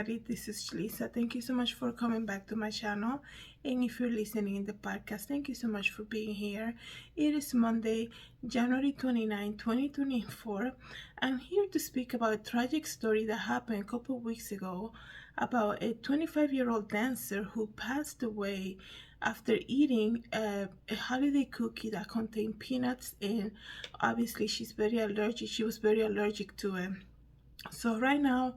everybody, this is Julissa. Thank you so much for coming back to my channel. And if you're listening in the podcast, thank you so much for being here. It is Monday, January 29, 2024. I'm here to speak about a tragic story that happened a couple of weeks ago about a 25-year-old dancer who passed away after eating a holiday cookie that contained peanuts, and obviously she was very allergic to it. So right now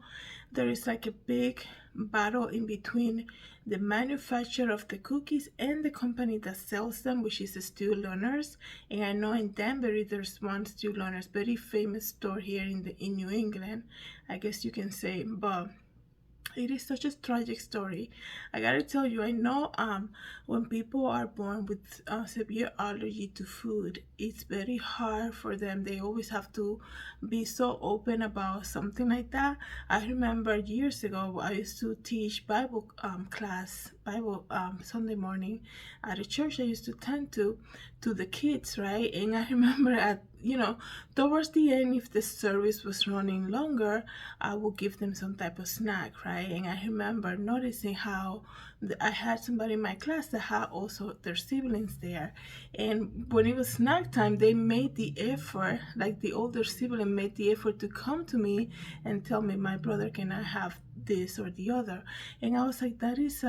there is like a big battle in between the manufacturer of the cookies and the company that sells them, which is the Stew Learners. And I know in Danbury there's one Stew Learners, very famous store here in New England, I guess you can say. But it is such a tragic story. I gotta tell you, I know when people are born with severe allergy to food, it's very hard for them. They always have to be so open about something like that. I remember years ago, I used to teach Bible Bible Sunday morning at a church I used to attend to the kids, right? And I remember towards the end, if the service was running longer, I would give them some type of snack, right? And I remember noticing how I had somebody in my class that had also their siblings there. And when it was snack time, they made the effort, like the older sibling made the effort to come to me and tell me, my brother, can I have this or the other? And I was like, that is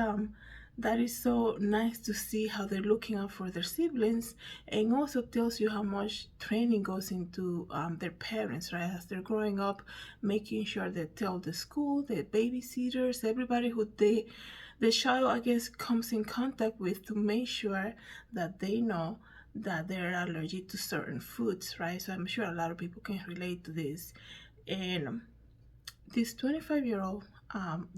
so nice to see how they're looking out for their siblings, and also tells you how much training goes into their parents, right? As they're growing up, making sure they tell the school, the babysitters, everybody who the child, I guess, comes in contact with, to make sure that they know that they're allergic to certain foods, right? So I'm sure a lot of people can relate to this. And this 25-year-old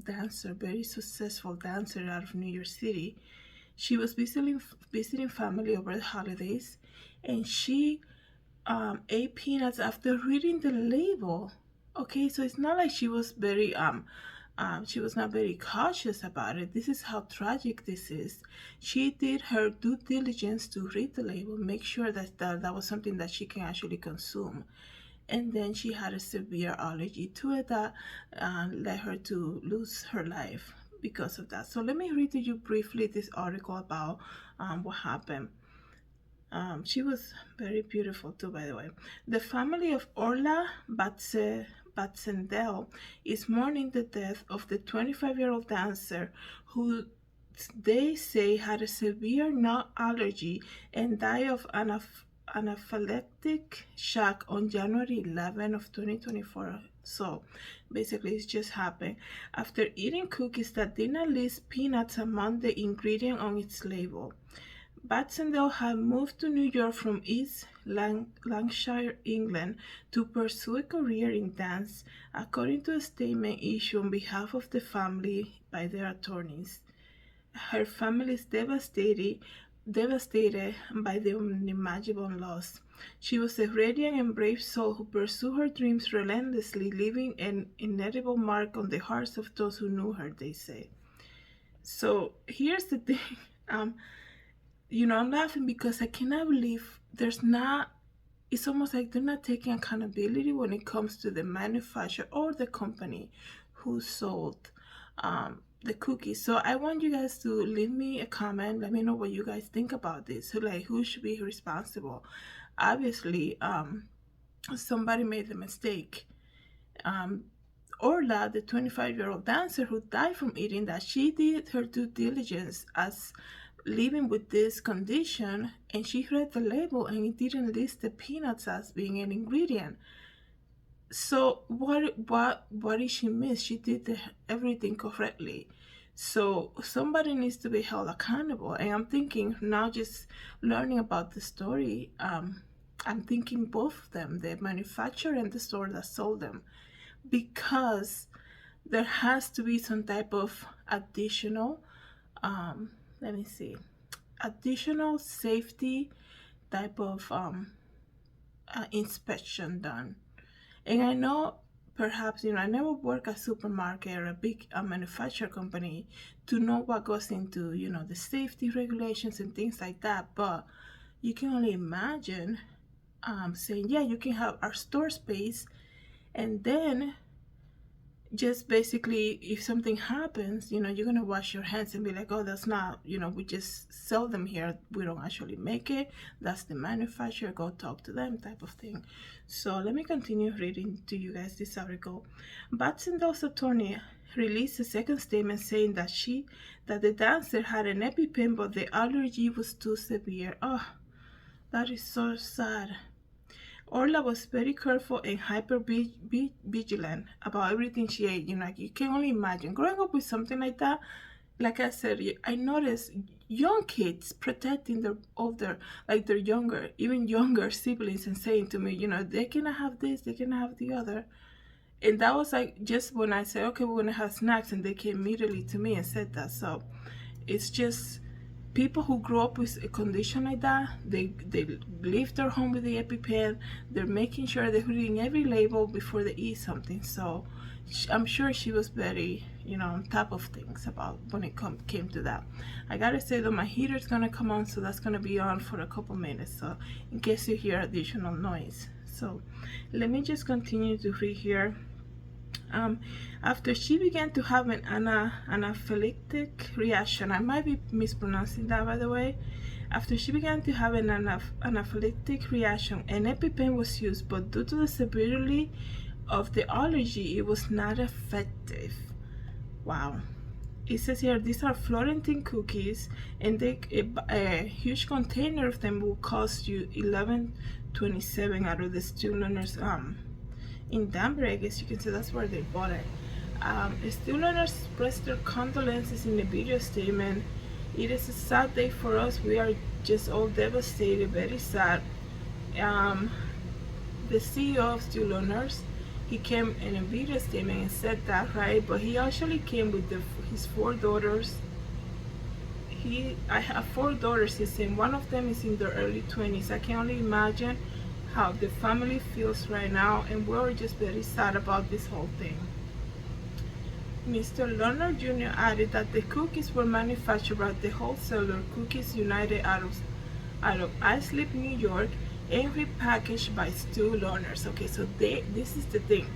dancer, very successful dancer out of New York City, she was visiting family over the holidays, and she ate peanuts after reading the label. Okay, so it's not like she was she was not very cautious about it. This is how tragic this is. She did her due diligence to read the label, make sure that was something that she can actually consume. And then she had a severe allergy to it that led her to lose her life because of that. So let me read to you briefly this article about what happened. She was very beautiful too, by the way. The family of Orla Batzendel is mourning the death of the 25-year-old dancer who they say had a severe nut allergy and died of anaphylactic shock on January 11 of 2024. So basically it's just happened after eating cookies that did not list peanuts among the ingredient on its label. Batsendale had moved to New York from East Lancashire, England, to pursue a career in dance, according to a statement issued on behalf of the family by their attorneys. Her family is devastated by the unimaginable loss. She was a radiant and brave soul who pursued her dreams relentlessly, leaving an indelible mark on the hearts of those who knew her, they say. So here's the thing. I'm laughing because I cannot believe it's almost like they're not taking accountability when it comes to the manufacturer or the company who sold the cookies. So I want you guys to leave me a comment. Let me know what you guys think about this. So like, who should be responsible? Obviously, somebody made a mistake. Orla, the 25-year-old dancer who died from eating that, she did her due diligence as living with this condition, and she read the label and it didn't list the peanuts as being an ingredient. So what did she miss? She did everything correctly. So somebody needs to be held accountable. And I'm thinking now, just learning about the story, I'm thinking both of them, the manufacturer and the store that sold them, because there has to be some type of additional additional safety type of inspection done. And I know, perhaps, I never work at a supermarket or a big manufacturer company to know what goes into, the safety regulations and things like that. But you can only imagine saying, yeah, you can have our store space, and then just basically, if something happens, you're gonna wash your hands and be like, oh, that's not, we just sell them here, we don't actually make it, that's the manufacturer, go talk to them, type of thing. So let me continue reading to you guys this article. Batsendale's attorney released a second statement saying that the dancer had an EpiPen, but the allergy was too severe. Oh, that is so sad. Orla was very careful and hyper vigilant about everything she ate. Like, you can only imagine growing up with something like that. Like I said, I noticed young kids protecting their older, like their younger, even younger siblings, and saying to me, they cannot have this, they cannot have the other. And that was like just when I said, okay, we're gonna have snacks, and they came immediately to me and said that. So it's just people who grow up with a condition like that, they leave their home with the EpiPen. They're making sure they're reading every label before they eat something. So I'm sure she was very, on top of things about when it came to that. I gotta say though, my heater's gonna come on, so that's gonna be on for a couple minutes, so in case you hear additional noise. So let me just continue to read here. After she began to have an anaphylactic reaction, I might be mispronouncing that, by the way. After she began to have an anaphylactic reaction, an EpiPen was used, but due to the severity of the allergy, it was not effective. Wow. It says here, these are Florentine cookies, and a huge container of them will cost you $11.27 out of the student owners in Danbury. I guess you can say that's where they bought it. Student owners expressed their condolences in a video statement. It is a sad day for us. We are just all devastated, very sad. The CEO of student owners, he came in a video statement and said that, right? But he actually came with his 4 daughters. I have 4 daughters, he's saying. One of them is in their early 20s. I can only imagine how the family feels right now, and we're just very sad about this whole thing. Mr. Lerner Jr. added that the cookies were manufactured by the wholesaler Cookies United out of Islip, New York, and repackaged by Stu Lerner's. Okay, so this is the thing.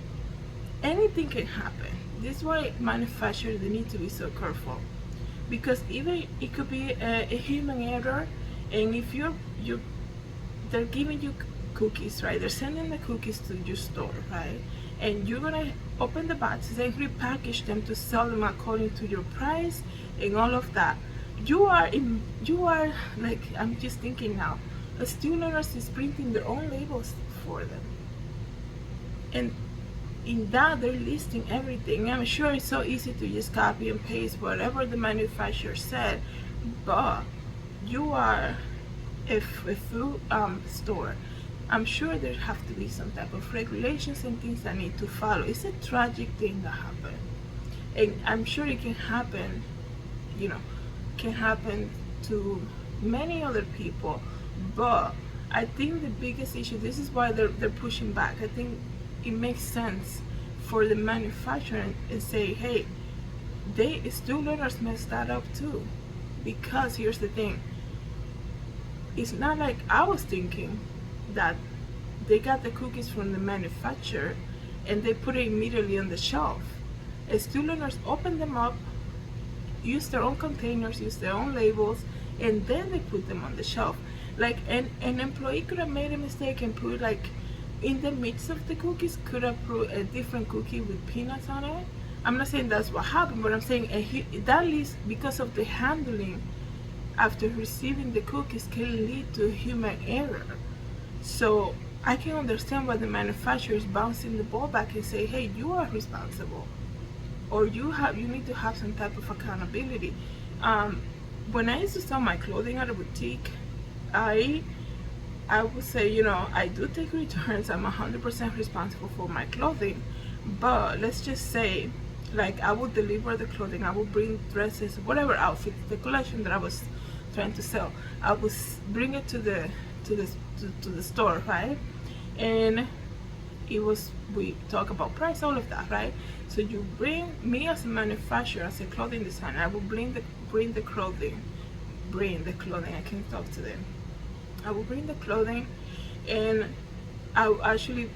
Anything can happen. This is why manufacturers, they need to be so careful, because even it could be a human error, and if they're giving you cookies, right? They're sending the cookies to your store, right? And you're gonna open the boxes and repackage them to sell them according to your price and all of that. You are like, I'm just thinking now, a student owners is printing their own labels for them, and in that they're listing everything. I'm sure it's so easy to just copy and paste whatever the manufacturer said, but you are a food store. I'm sure there have to be some type of regulations and things that need to follow. It's a tragic thing that happened, and I'm sure it can happen, can happen to many other people. But I think the biggest issue, this is why they're pushing back. I think it makes sense for the manufacturer and say, hey, student owners messed that up too, because here's the thing. It's not like I was thinking that they got the cookies from the manufacturer and they put it immediately on the shelf. Student owners open them up, use their own containers, use their own labels, and then they put them on the shelf. Like an employee could have made a mistake and put, like, in the midst of the cookies, could have put a different cookie with peanuts on it. I'm not saying that's what happened, but I'm saying that leads, because of the handling after receiving the cookies, can lead to human error. So I can understand why the manufacturer is bouncing the ball back and say, hey, you are responsible, or you need to have some type of accountability. When I used to sell my clothing at a boutique, I would say, I do take returns. I'm 100% responsible for my clothing. But let's just say, like, I would deliver the clothing, I would bring dresses, whatever outfit, the collection that I was trying to sell, I would bring it to the store, right? And we talk about price, all of that, right? So you bring me as a manufacturer, as a clothing designer, I will bring the clothing. I can't talk to them. I will bring the clothing, and I will actually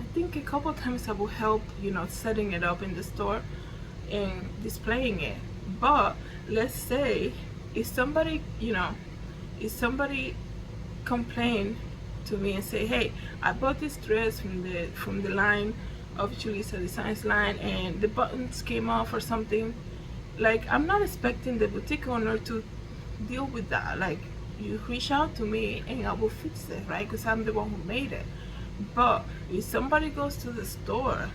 I think a couple times I will help, setting it up in the store and displaying it. But let's say if somebody, if somebody complain to me and say, hey, I bought this dress from the line of Julissadesigns line and the buttons came off or something, like I'm not expecting the boutique owner to deal with that. Like, you reach out to me and I will fix it, right? Because I'm the one who made it. But if somebody goes to the store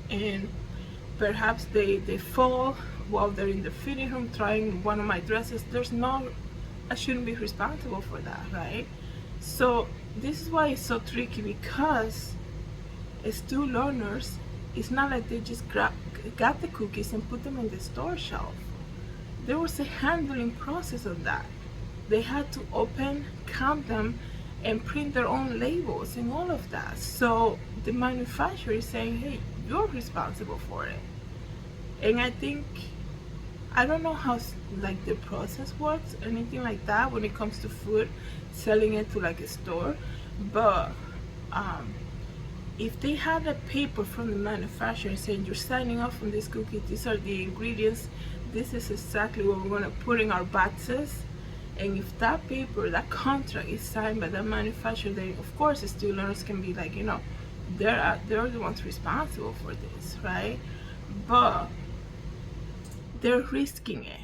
and perhaps they fall while they're in the fitting room trying one of my dresses, I shouldn't be responsible for that, right? So this is why it's so tricky, because as two learners, it's not like they just got the cookies and put them in the store shelf. There was a handling process of that. They had to open, count them, and print their own labels and all of that. So the manufacturer is saying, hey, you're responsible for it. And I don't know how like the process works, anything like that when it comes to food, selling it to like a store. But if they had a paper from the manufacturer saying you're signing off on this cookie, these are the ingredients, this is exactly what we're going to put in our boxes, and if that paper, that contract is signed by the manufacturer, then of course the student learners can be like, they're the ones responsible for this, right? But they're risking it.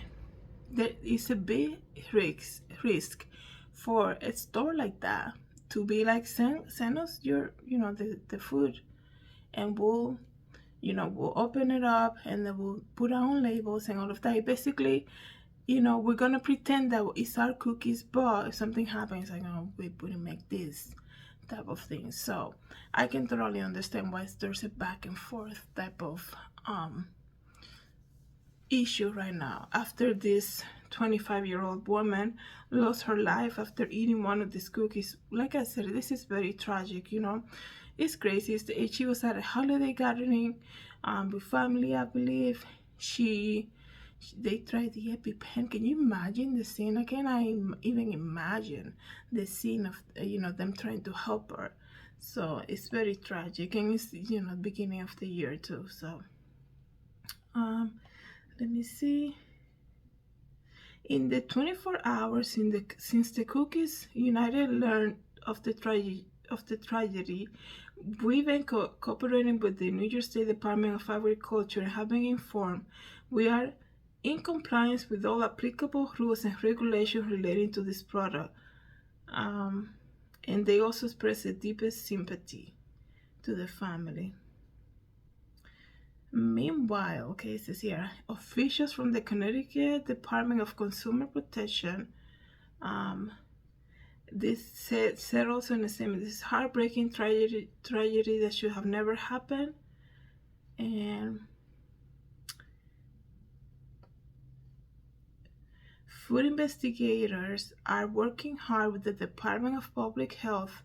There is a big risk for a store like that to be like, send us your, the food, and we'll open it up and then we'll put our own labels and all of that. Basically, we're gonna pretend that it's our cookies, but if something happens, like, oh, we wouldn't make this type of thing. So I can totally understand why there's a back and forth type of issue right now, after this 25-year-old woman lost her life after eating one of these cookies. Like I said, this is very tragic. It's crazy. She was at a holiday gathering with family, I believe. They tried the EpiPen. Can you imagine the scene? I cannot even imagine the scene of them trying to help her. So it's very tragic, and it's the beginning of the year too. So let me see. In the 24 hours since the Cookies United learned of the tragedy, we've been cooperating with the New York State Department of Agriculture and have been informed we are in compliance with all applicable rules and regulations relating to this product. And they also express the deepest sympathy to the family. Meanwhile, okay, it says here, officials from the Connecticut Department of Consumer Protection, this said also in the statement, this is heartbreaking tragedy that should have never happened. And food investigators are working hard with the Department of Public Health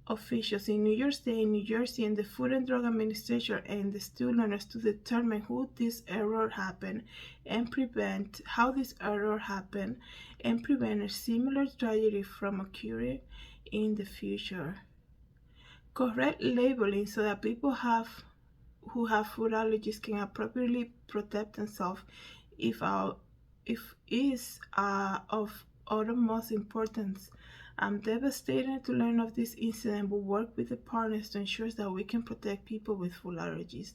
officials in New York State, New Jersey, and the Food and Drug Administration and the student learners to determine how this error happened and prevent a similar tragedy from occurring in the future. Correct labeling so that people who have food allergies can appropriately protect themselves is of utmost importance. I'm devastated to learn of this incident, but work with the partners to ensure that we can protect people with food allergies.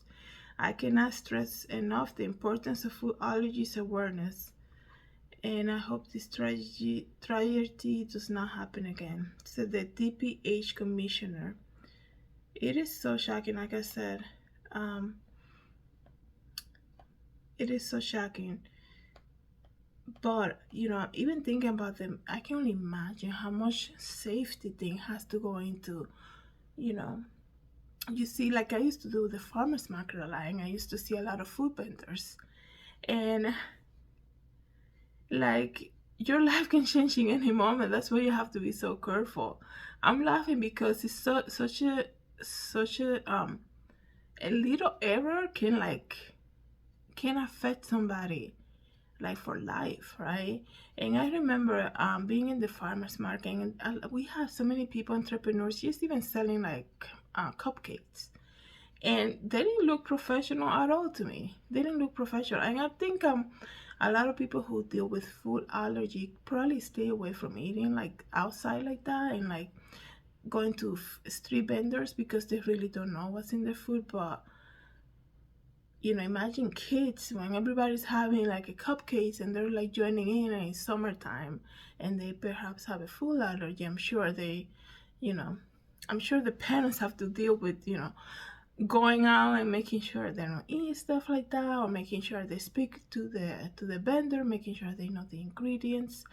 I cannot stress enough the importance of food allergies awareness, and I hope this tragedy does not happen again, said the DPH commissioner. It is so shocking, like I said. It is so shocking. But even thinking about them, I can only imagine how much safety thing has to go into. You see, like I used to do the farmers market a lot, and I used to see a lot of food vendors, and like your life can change in any moment. That's why you have to be so careful. I'm laughing because it's such a little error can affect somebody like for life, right? And I remember being in the farmers market, and we have so many people, entrepreneurs, just even selling like cupcakes, and they didn't look professional at all to me. They didn't look professional, and I think a lot of people who deal with food allergy probably stay away from eating like outside like that, and like going to street vendors, because they really don't know what's in the food. But imagine kids when everybody's having like a cupcakes and they're like joining in, and it's summertime and they perhaps have a food allergy. I'm sure you know, I'm sure the parents have to deal with, going out and making sure they don't eat stuff like that, or making sure they speak to the vendor, making sure they know the ingredients.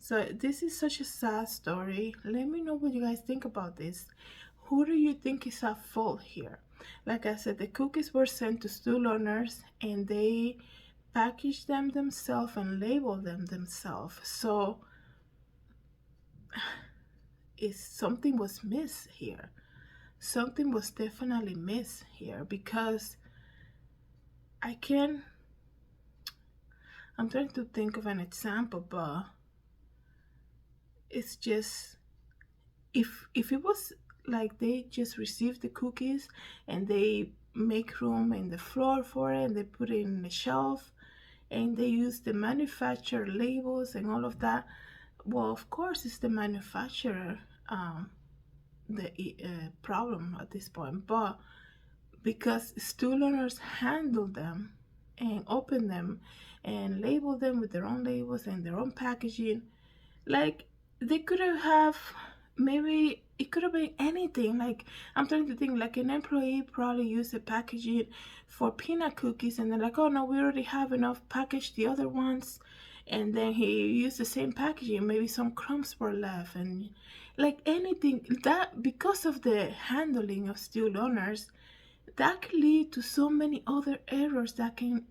So this is such a sad story. Let me know what you guys think about this. Who do you think is at fault here? Like I said, the cookies were sent to store owners and they packaged them themselves and labeled them themselves. So something was missed here. Something was definitely missed here, because I'm trying to think of an example, but it's just, if it was like they just received the cookies and they make room in the floor for it and they put it in the shelf and they use the manufacturer labels and all of that, well, of course it's the manufacturer the problem at this point. But because store owners handle them and open them and label them with their own labels and their own packaging, like they could have, maybe it could have been anything. Like, I'm trying to think, like an employee probably used the packaging for peanut cookies and they're like, oh no, we already have enough packaged the other ones, and then he used the same packaging, maybe some crumbs were left, and like anything that, because of the handling of steel owners, that can lead to so many other errors that can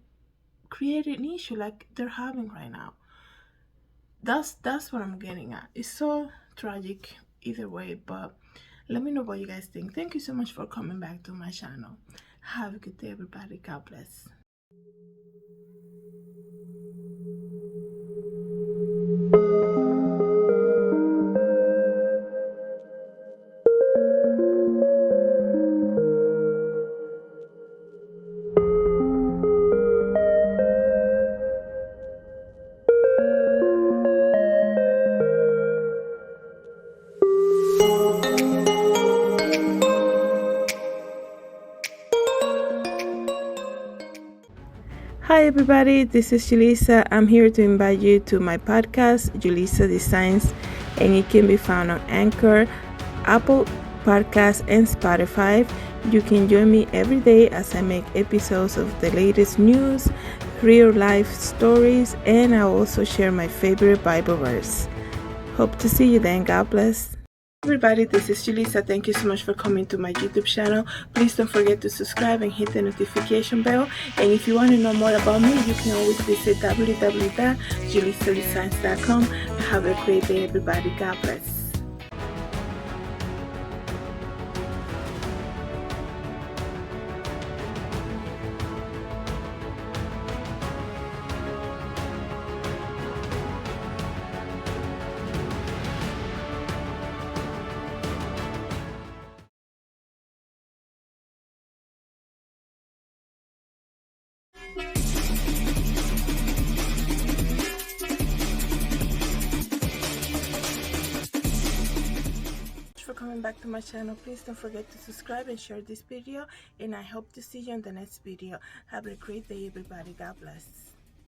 create an issue like they're having right now. That's what I'm getting at. It's so tragic either way, but let me know what you guys think. Thank you so much for coming back to my channel. Have a good day, everybody. God bless. Hi everybody, this is Julissa. I'm here to invite you to my podcast, Julissadesigns, and it can be found on Anchor, Apple Podcasts, and Spotify. You can join me every day as I make episodes of the latest news, real life stories, and I also share my favorite Bible verse. Hope to see you then. God bless. Everybody, this is Julissa. Thank you so much for coming to my YouTube channel. Please don't forget to subscribe and hit the notification bell. And if you want to know more about me, you can always visit www.julissadesigns.com. Have a great day, everybody. God bless. For coming back to my channel, please don't forget to subscribe and share this video, and I hope to see you in the next video. Have a great day, everybody. God bless.